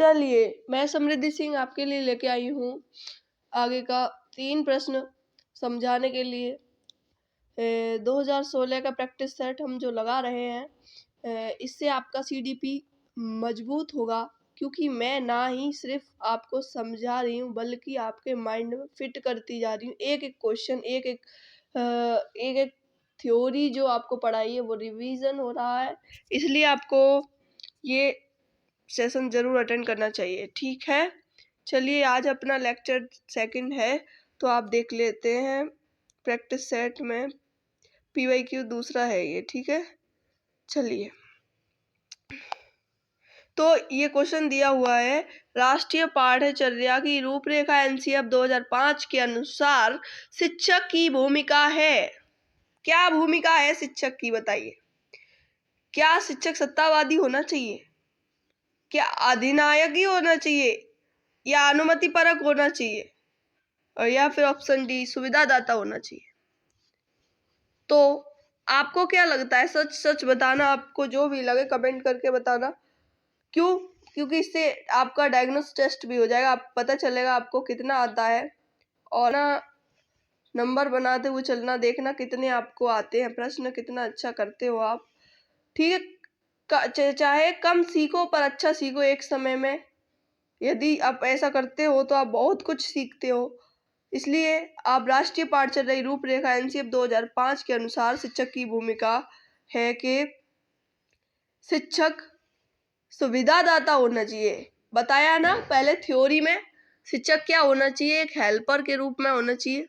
चलिए, मैं समृद्धि सिंह आपके लिए लेके आई हूँ आगे का 3 प्रश्न समझाने के लिए। 2016 का प्रैक्टिस सेट हम जो लगा रहे हैं, इससे आपका सीडीपी मजबूत होगा, क्योंकि मैं ना ही सिर्फ आपको समझा रही हूँ बल्कि आपके माइंड में फिट करती जा रही हूँ। एक-एक क्वेश्चन, एक-एक थ्योरी जो आपको पढ़ाई है वो रिवीजन हो रहा है, इसलिए आपको ये सेशन ज़रूर अटेंड करना चाहिए। ठीक है, चलिए आज अपना लेक्चर सेकंड है, तो आप देख लेते हैं। प्रैक्टिस सेट में PYQ दूसरा है ये। ठीक है, चलिए। तो ये क्वेश्चन दिया हुआ है, राष्ट्रीय पाठ्यचर्या की रूपरेखा NCF 2005 के अनुसार शिक्षक की भूमिका है। क्या भूमिका है शिक्षक की, बताइए। क्या शिक्षक सत्तावादी होना चाहिए, क्या अधिनायकी होना चाहिए, या अनुमति परक होना चाहिए, और या फिर ऑप्शन डी सुविधादाता होना चाहिए। तो आपको क्या लगता है? सच सच बताना, आपको जो भी लगे कमेंट करके बताना। क्यों? क्योंकि इससे आपका डायग्नोस टेस्ट भी हो जाएगा, आप पता चलेगा आपको कितना आता है, और ना नंबर बनाते हुए चलना, देखना कितने आपको आते हैं, प्रश्न कितना अच्छा करते हो आप। ठीक है, चाहे कम सीखो पर अच्छा सीखो एक समय में। यदि आप ऐसा करते हो तो आप बहुत कुछ सीखते हो। इसलिए आप राष्ट्रीय पाठ्यचर्या रूपरेखा NCF 2005 के अनुसार शिक्षक की भूमिका है कि शिक्षक सुविधादाता होना चाहिए। बताया ना पहले थ्योरी में, शिक्षक क्या होना चाहिए? एक हेल्पर के रूप में होना चाहिए।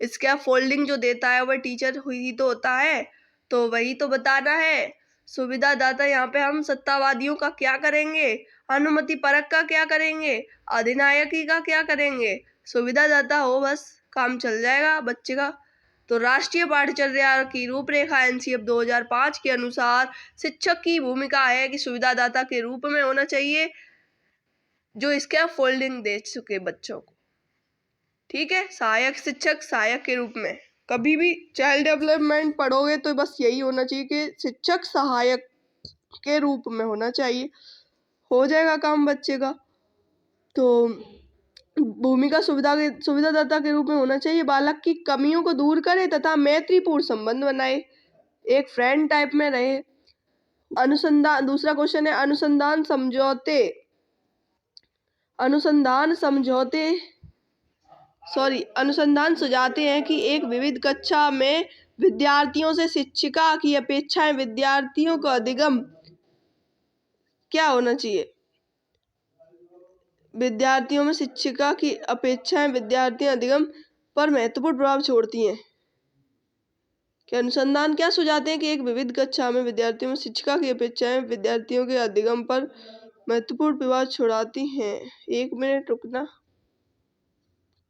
इसका फोल्डिंग जो देता है वह टीचर ही तो होता है, तो वही तो बताना है। सुविधादाता, यहाँ पे हम सत्तावादियों का क्या करेंगे, अनुमति परक का क्या करेंगे, अधिनायकी का क्या करेंगे। सुविधादाता हो बस, काम चल जाएगा बच्चे का। तो राष्ट्रीय पाठ्यचर्या की रूपरेखा NCF 2005 के अनुसार शिक्षक की भूमिका है कि सुविधादाता के रूप में होना चाहिए, जो इसका फोल्डिंग दे चुके बच्चों को। ठीक है, सहायक शिक्षक सहायक के रूप में। कभी भी चाइल्ड डेवलपमेंट पढ़ोगे तो बस यही होना चाहिए कि शिक्षक सहायक के रूप में होना चाहिए, हो जाएगा काम बच्चे का। तो भूमिका सुविधादाता के रूप में होना चाहिए, बालक की कमियों को दूर करे तथा मैत्रीपूर्ण संबंध बनाए, एक फ्रेंड टाइप में रहे। अनुसंधान, दूसरा क्वेश्चन है, अनुसंधान सुझाते हैं कि एक विविध कक्षा में विद्यार्थियों से शिक्षिका की अपेक्षाएं विद्यार्थियों को अधिगम क्या होना चाहिए? विद्यार्थियों में शिक्षिका की अपेक्षाएं विद्यार्थी अधिगम पर महत्वपूर्ण प्रभाव छोड़ती हैं। कि अनुसंधान क्या सुझाते हैं कि एक विविध कक्षा में विद्यार्थियों में शिक्षिका की अपेक्षाएं विद्यार्थियों के अधिगम पर महत्वपूर्ण प्रभाव छोड़ाती हैं। 1 मिनट रुकना,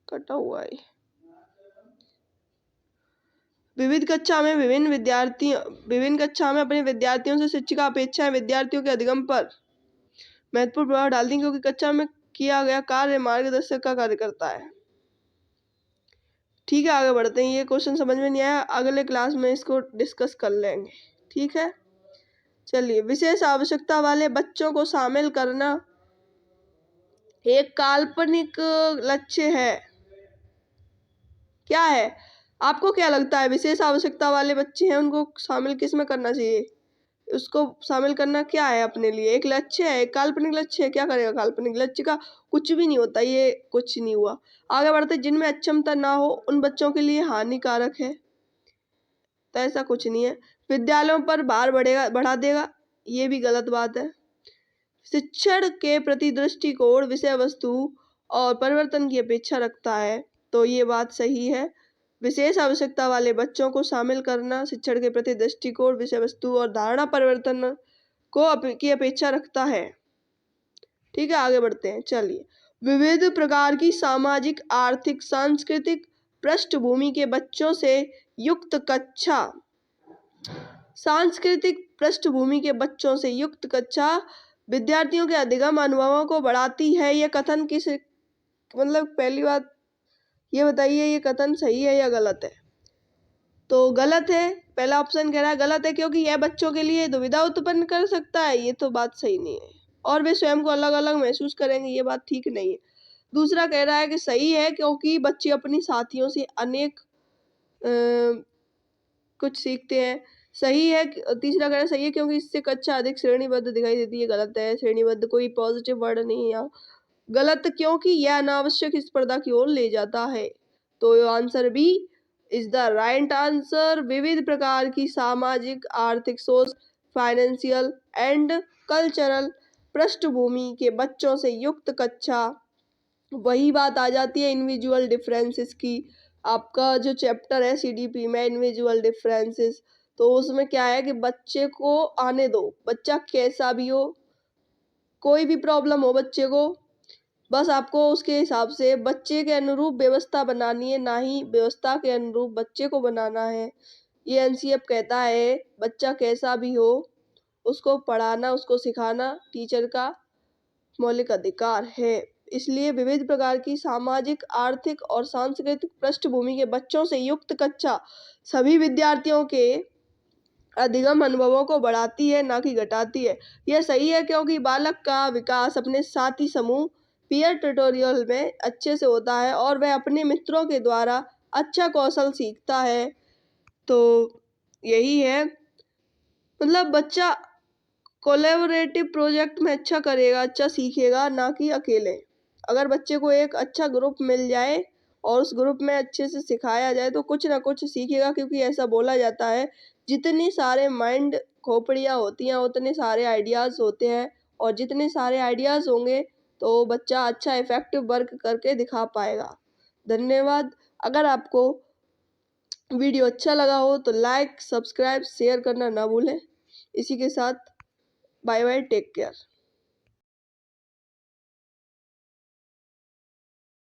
कटा हुआ है। विविध कक्षा में अपने विद्यार्थियों से शिक्षिका अपेक्षाएं विद्यार्थियों के अधिगम पर महत्वपूर्ण प्रभाव डालती हैं, क्योंकि कक्षा में किया गया कार्य मार्गदर्शक का कार्य करता है। ठीक है, आगे बढ़ते हैं। ये क्वेश्चन समझ में नहीं आया, अगले क्लास में इसको डिस्कस कर लेंगे। ठीक है, चलिए। विशेष आवश्यकता वाले बच्चों को शामिल करना एक काल्पनिक लक्ष्य है। क्या है? आपको क्या लगता है? विशेष आवश्यकता वाले बच्चे हैं, उनको शामिल किस में करना चाहिए? उसको शामिल करना क्या है अपने लिए? एक लक्ष्य है, एक काल्पनिक लक्ष्य है। क्या करेगा काल्पनिक लक्ष्य का? कुछ भी नहीं होता, ये कुछ नहीं हुआ। आगे बढ़ते, जिनमें अक्षमता ना हो उन बच्चों के लिए हानिकारक है, तो ऐसा कुछ नहीं है। विद्यालयों पर भार बढ़ा देगा, ये भी गलत बात है। शिक्षण के प्रति दृष्टिकोण विषय वस्तु और परिवर्तन की अपेक्षा रखता है, तो ये बात सही है। विशेष आवश्यकता वाले बच्चों को शामिल करना शिक्षण के प्रति दृष्टिकोण विषय वस्तु और धारणा परिवर्तन की अपेक्षा रखता है। ठीक है, आगे बढ़ते हैं। चलिए। विविध प्रकार की सामाजिक, आर्थिक, सांस्कृतिक पृष्ठभूमि के बच्चों से युक्त कक्षा, सांस्कृतिक पृष्ठभूमि के बच्चों से युक्त कक्षा विद्यार्थियों के अधिगम अनुभवों को बढ़ाती है। यह कथन किस, मतलब पहली बात ये बताइए, ये कथन सही है या गलत है? तो गलत है। पहला ऑप्शन कह रहा है गलत है, क्योंकि यह बच्चों के लिए दुविधा उत्पन्न कर सकता है। ये तो बात सही नहीं है। और वे स्वयं को अलग अलग महसूस करेंगे, ये बात ठीक नहीं है। दूसरा कह रहा है कि सही है क्योंकि बच्चे अपनी साथियों से अनेक कुछ सीखते हैं। सही है तीसरा कह रहा है सही है क्योंकि इससे कक्षा अधिक श्रेणीबद्ध दिखाई देती है। गलत है, श्रेणीबद्ध कोई पॉजिटिव वर्ड नहीं है यहाँ। गलत क्योंकि यह अनावश्यक स्पर्धा की ओर ले जाता है। तो answer B is the right answer. विविध प्रकार की सामाजिक, आर्थिक, सोच, फाइनेंशियल एंड कल्चरल पृष्ठभूमि के बच्चों से युक्त कक्षा। वही बात आ जाती है इंडिविजुअल डिफरेंसेस की। आपका जो चैप्टर है सीडीपी में इंडिविजुअल डिफरेंसेस, तो उसमें क्या है कि बच्चे को आने दो, बच्चा कैसा भी हो, कोई भी प्रॉब्लम हो बच्चे को, बस आपको उसके हिसाब से बच्चे के अनुरूप व्यवस्था बनानी है, ना ही व्यवस्था के अनुरूप बच्चे को बनाना है। ये एनसीएफ कहता है बच्चा कैसा भी हो उसको पढ़ाना, उसको सिखाना टीचर का मौलिक अधिकार है। इसलिए विविध प्रकार की सामाजिक, आर्थिक और सांस्कृतिक पृष्ठभूमि के बच्चों से युक्त कक्षा सभी विद्यार्थियों के अधिगम अनुभवों को बढ़ाती है, ना कि घटाती है। यह सही है क्योंकि बालक का विकास अपने साथी समूह, पीयर ट्यूटोरियल में अच्छे से होता है और वह अपने मित्रों के द्वारा अच्छा कौशल सीखता है। तो यही है, मतलब बच्चा कोलैबोरेटिव प्रोजेक्ट में अच्छा करेगा, अच्छा सीखेगा, ना कि अकेले। अगर बच्चे को एक अच्छा ग्रुप मिल जाए और उस ग्रुप में अच्छे से सिखाया जाए तो कुछ ना कुछ सीखेगा, क्योंकि ऐसा बोला जाता है जितनी सारे माइंड खोपड़ियाँ होती हैं उतने सारे आइडियाज़ होते हैं, और जितने सारे आइडियाज़ होंगे तो बच्चा अच्छा इफेक्टिव वर्क करके दिखा पाएगा। धन्यवाद। अगर आपको वीडियो अच्छा लगा हो तो लाइक, सब्सक्राइब, शेयर करना ना भूलें। इसी के साथ बाय बाय, टेक केयर।